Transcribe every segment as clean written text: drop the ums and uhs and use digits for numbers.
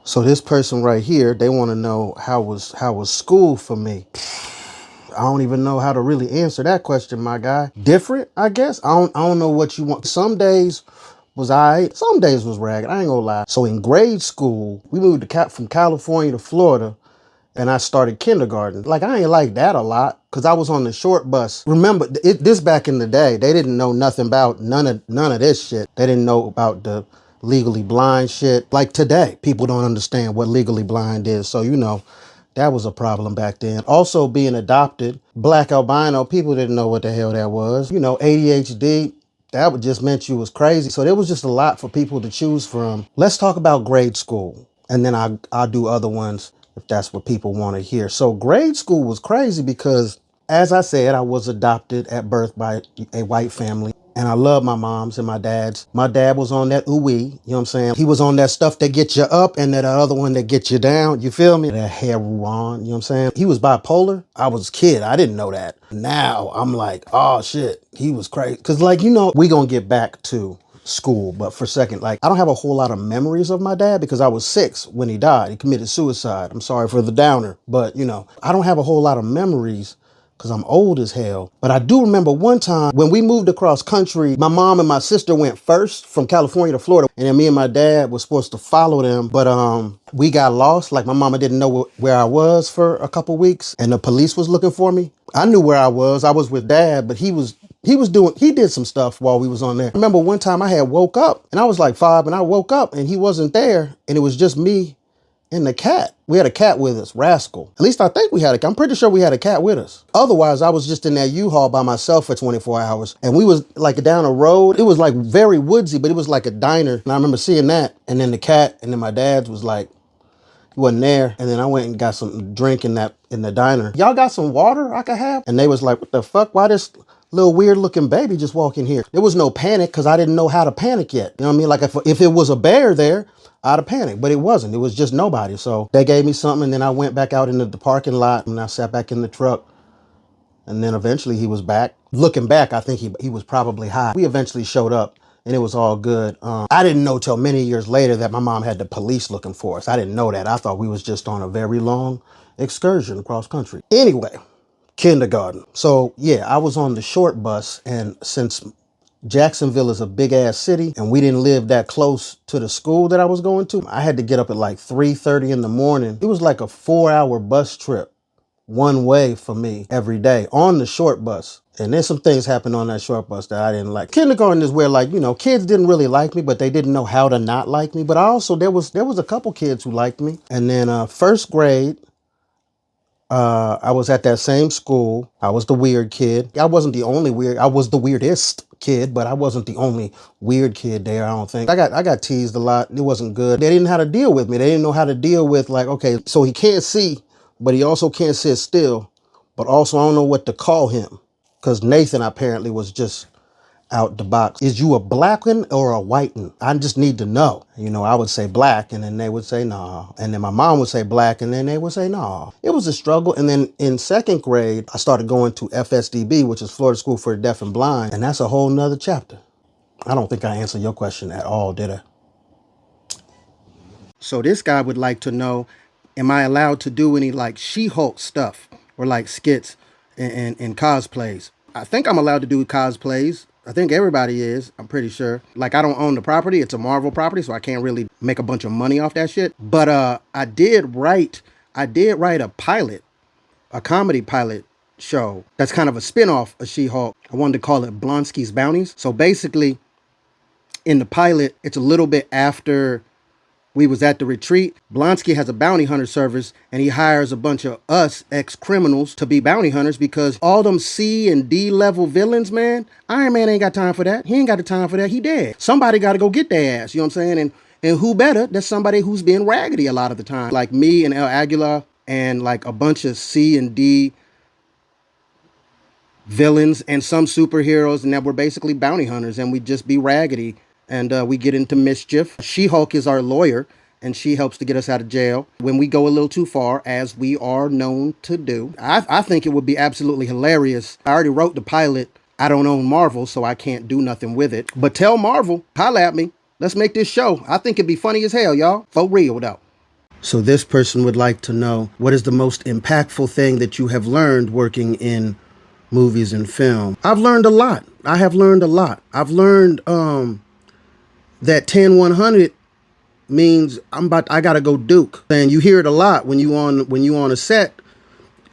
So this person right here, they want to know how was school for me. I don't even know how to really answer that question, my guy. Different, I guess. I don't know what you want. Some days was some days was ragged. I ain't gonna lie. So in grade school, we moved from California to Florida, and I started kindergarten. Like, I ain't like that a lot because I was on the short bus. Remember, this back in the day, they didn't know nothing about none of this shit. They didn't know about the legally blind shit. Like today, people don't understand what legally blind is. So, that was a problem back then. Also, being adopted, black albino, people didn't know what the hell that was. ADHD, that would just meant you was crazy. So there was just a lot for people to choose from. Let's talk about grade school, and then I'll do other ones if that's what people want to hear. So grade school was crazy because, as I said, I was adopted at birth by a white family. And I love my moms and my dads. My dad was on that ooh-wee, you know what I'm saying? He was on that stuff that gets you up and that other one that gets you down, you feel me? That hair on, you know what I'm saying? He was bipolar. I was a kid, I didn't know that. Now I'm like, oh shit, he was crazy. Cause we gonna get back to school, but for a second, I don't have a whole lot of memories of my dad because I was 6 when he died. He committed suicide. I'm sorry for the downer, but I don't have a whole lot of memories because I'm old as hell. But I do remember one time when we moved across country, my mom and my sister went first from California to Florida, and then me and my dad was supposed to follow them, but we got lost. Like, my mama didn't know where I was for a couple weeks, and the police was looking for me. I knew where I was. I was with dad, but he did some stuff while we was on there. I remember one time I had woke up, and I was like 5, and I woke up and he wasn't there, and it was just me and the cat. We had a cat with us, Rascal. At least I think we had I'm pretty sure we had a cat with us. Otherwise, I was just in that U-Haul by myself for 24 hours. And we was like down a road. It was like very woodsy, but it was like a diner. And I remember seeing that. And then the cat, and then my dad's was like, he wasn't there. And then I went and got some drink in the diner. Y'all got some water I could have? And they was like, what the fuck? Why this little weird looking baby just walk in here? There was no panic because I didn't know how to panic yet. You know what I mean? Like, if it was a bear there, I'd have panicked, but it wasn't. It was just nobody. So they gave me something, and then I went back out into the parking lot, and I sat back in the truck. And then eventually he was back. Looking back, I think he was probably high. We eventually showed up, and it was all good. I didn't know till many years later that my mom had the police looking for us. I didn't know that. I thought we was just on a very long excursion across country. Anyway, kindergarten. So yeah, I was on the short bus, and since Jacksonville is a big ass city and we didn't live that close to the school that I was going to, I had to get up at like 3:30 in the morning. It was like a 4-hour bus trip one way for me every day on the short bus. And then some things happened on that short bus that I didn't like. Kindergarten is where, kids didn't really like me, but they didn't know how to not like me. But there was a couple kids who liked me. And then first grade, I was at that same school. I was the weird kid. I wasn't the only weird. I was the weirdest kid, but I wasn't the only weird kid there, I don't think. I got teased a lot. It wasn't good. They didn't know how to deal with me. They didn't know how to deal with, like, okay, so he can't see, but he also can't sit still. But also, I don't know what to call him. Because Nathan apparently was just out the box. Is you a black one or a white one? I just need to know. I would say black, and then they would say nah. And then my mom would say black, and then they would say nah. It was a struggle. And then in second grade, I started going to FSDB, which is Florida School for the Deaf and Blind. And that's a whole nother chapter. I don't think I answered your question at all, did I? So this guy would like to know, am I allowed to do any like SheHulk stuff or like skits and cosplays? I think I'm allowed to do cosplays. I think everybody is, I'm pretty sure. Like, I don't own the property. It's a Marvel property, so I can't really make a bunch of money off that shit. But I did write a pilot, a comedy pilot show that's kind of a spin-off of She-Hulk. I wanted to call it Blonsky's Bounties. So basically, in the pilot, it's a little bit after we was at the retreat. Blonsky has a bounty hunter service, and he hires a bunch of us ex-criminals to be bounty hunters because all them C and D level villains, man, Iron Man ain't got time for that. He ain't got the time for that. He dead. Somebody got to go get their ass, you know what I'm saying? And who better than somebody who's being raggedy a lot of the time, like me and El Aguilar and like a bunch of C and D villains and some superheroes, and that we're basically bounty hunters, and we just be raggedy, and we get into mischief. She-Hulk is our lawyer, and she helps to get us out of jail when we go a little too far, as we are known to do. I think it would be absolutely hilarious. I already wrote the pilot. I don't own Marvel, so I can't do nothing with it. But tell Marvel, holla at me. Let's make this show. I think it'd be funny as hell, y'all. For real, though. So this person would like to know, what is the most impactful thing that you have learned working in movies and film? I've learned a lot. I have learned a lot. I've learned that 10-100 means I gotta go Duke. And you hear it a lot when you on a set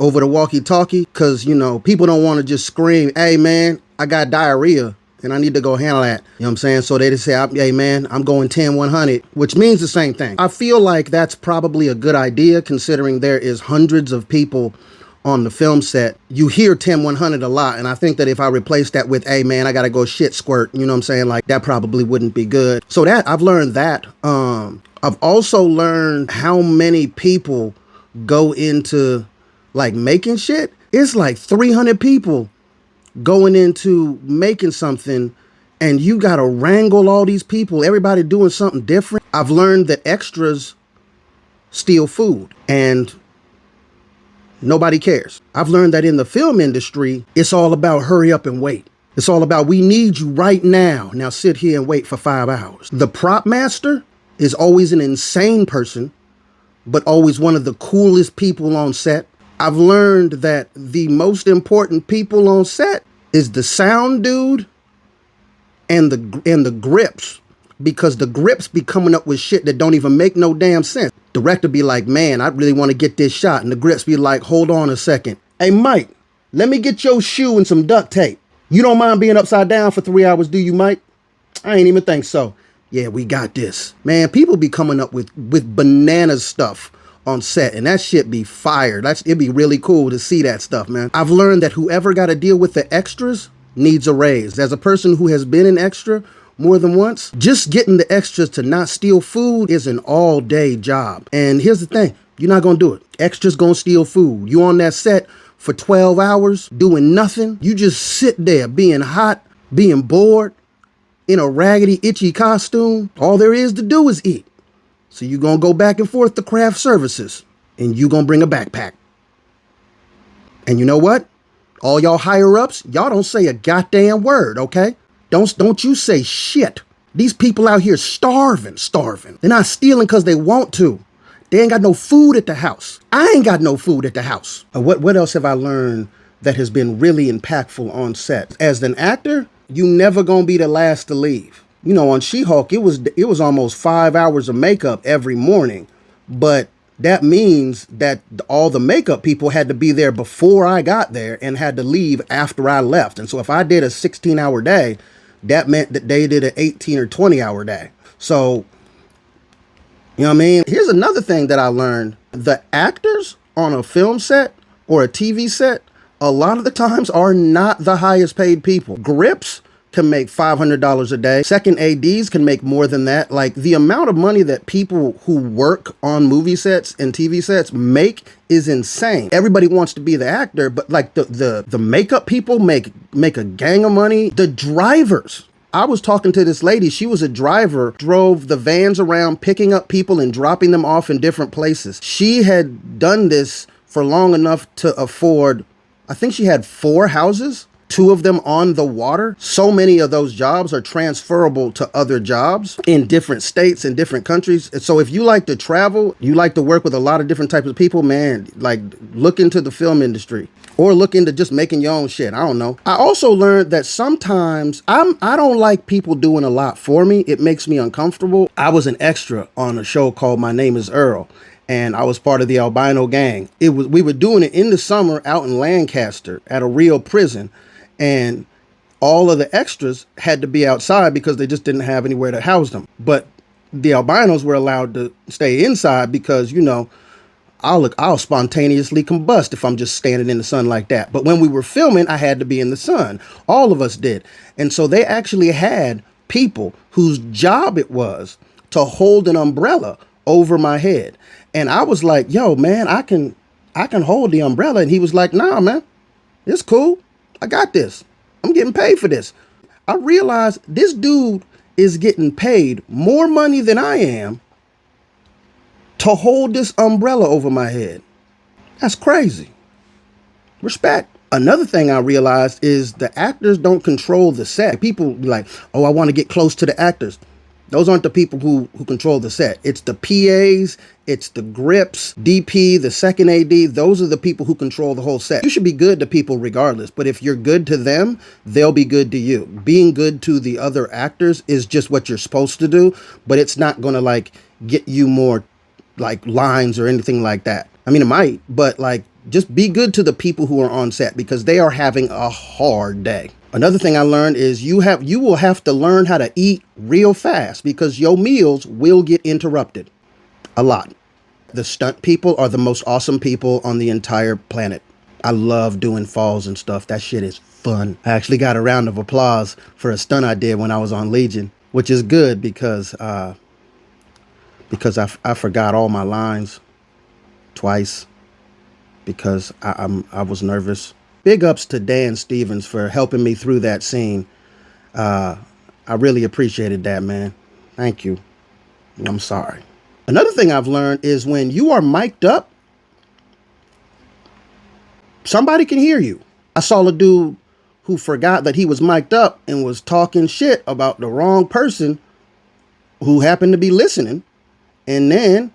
over the walkie-talkie, because people don't want to just scream, "Hey man, I got diarrhea and I need to go handle that." You know what I'm saying? So they just say, "Hey man, I'm going 10-100," which means the same thing. I feel like that's probably a good idea, considering there is hundreds of people on the film set. You hear 10-100 a lot, and I think that if I replace that with, "Hey man, I gotta go shit squirt," you know what I'm saying? Like, that probably wouldn't be good. So that I've learned that. I've also learned how many people go into like making shit. It's like 300 people going into making something, and you gotta wrangle all these people, everybody doing something different. I've learned that extras steal food and nobody cares. I've learned that in the film industry, it's all about hurry up and wait. It's all about, we need you right now. Now sit here and wait for 5 hours. The prop master is always an insane person, but always one of the coolest people on set. I've learned that the most important people on set is the sound dude and the grips, because the grips be coming up with shit that don't even make no damn sense. Director be like, "Man, I really want to get this shot," and the grips be like, "Hold on a second. Hey Mike, let me get your shoe and some duct tape. You don't mind being upside down for 3 hours, do you, Mike?" "I ain't even think so." "Yeah, we got this." Man, people be coming up with bananas stuff on set, and that shit be fire. It'd be really cool to see that stuff, man. I've learned that whoever got to deal with the extras needs a raise. As a person who has been an extra more than once, just getting the extras to not steal food is an all-day job. And here's the thing, you're not gonna do it. Extras gonna steal food. You on that set for 12 hours doing nothing. You just sit there being hot, being bored, in a raggedy, itchy costume. All there is to do is eat. So you're going to go back and forth to craft services, and you're going to bring a backpack. And you know what? All y'all higher ups, y'all don't say a goddamn word, okay? Don't you say shit. These people out here starving. They're not stealing because they want to. They ain't got no food at the house. I ain't got no food at the house. What else have I learned that has been really impactful on set? As an actor, you never going to be the last to leave. On SheHulk, it was almost 5 hours of makeup every morning, but that means that all the makeup people had to be there before I got there and had to leave after I left. And so if I did a 16-hour day, that meant that they did an 18 or 20-hour day. So, you know what I mean? Here's another thing that I learned. The actors on a film set or a TV set, a lot of the times are not the highest paid people. Grips can make $500 a day. Second ADs can make more than that. Like, the amount of money that people who work on movie sets and TV sets make is insane. Everybody wants to be the actor, but like the makeup people make a gang of money. The drivers. I was talking to this lady. She was a driver, drove the vans around picking up people and dropping them off in different places. She had done this for long enough to afford, I think she had 4 houses, 2 of them on the water. So many of those jobs are transferable to other jobs in different states and different countries. And so if you like to travel, you like to work with a lot of different types of people, man, like, look into the film industry or look into just making your own shit. I don't know. I also learned that sometimes I don't like people doing a lot for me. It makes me uncomfortable. I was an extra on a show called My Name is Earl, and I was part of the albino gang. We were doing it in the summer out in Lancaster at a real prison. And all of the extras had to be outside because they just didn't have anywhere to house them. But the albinos were allowed to stay inside because, I'll spontaneously combust if I'm just standing in the sun like that. But when we were filming, I had to be in the sun. All of us did. And so they actually had people whose job it was to hold an umbrella over my head. And I was like, "Yo, man, I can hold the umbrella." And he was like, "Nah, man, it's cool. I got this. I'm getting paid for this." I realized this dude is getting paid more money than I am to hold this umbrella over my head. That's crazy. Respect. Another thing I realized is the actors don't control the set. People be like, "Oh, I want to get close to the actors." Those aren't the people who control the set. It's the PAs, it's the grips, DP, the second AD. Those are the people who control the whole set. You should be good to people regardless, but if you're good to them, they'll be good to you. Being good to the other actors is just what you're supposed to do, but it's not going to like get you more like lines or anything like that. I mean, it might, but like just be good to the people who are on set because they are having a hard day. Another thing I learned is you will have to learn how to eat real fast because your meals will get interrupted a lot. The stunt people are the most awesome people on the entire planet. I love doing falls and stuff. That shit is fun. I actually got a round of applause for a stunt I did when I was on Legion, which is good because I forgot all my lines twice because I was nervous. Big ups to Dan Stevens for helping me through that scene. I really appreciated that, man. Thank you. I'm sorry. Another thing I've learned is when you are mic'd up, somebody can hear you. I saw a dude who forgot that he was mic'd up and was talking shit about the wrong person who happened to be listening. And then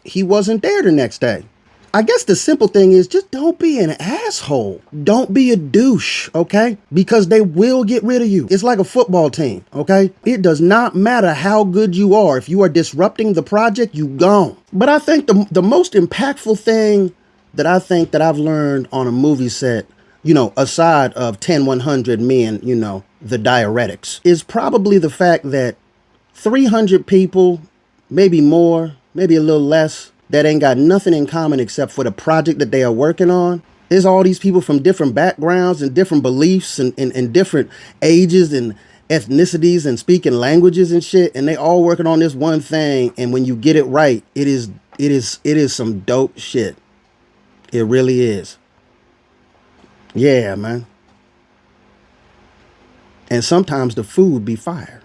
he wasn't there the next day. I guess the simple thing is just don't be an asshole. Don't be a douche, okay? Because they will get rid of you. It's like a football team, okay? It does not matter how good you are. If you are disrupting the project, you gone. But I think the most impactful thing that I think that I've learned on a movie set, you know, aside of 10-100 men, you know, the diuretics, is probably the fact that 300 people, maybe more, maybe a little less, that ain't got nothing in common except for the project that they are working on. There's all these people from different backgrounds and different beliefs and different ages and ethnicities and speaking languages and shit, and they all working on this one thing. And when you get it right, it is some dope shit. It really is. Yeah, man. And sometimes the food be fire.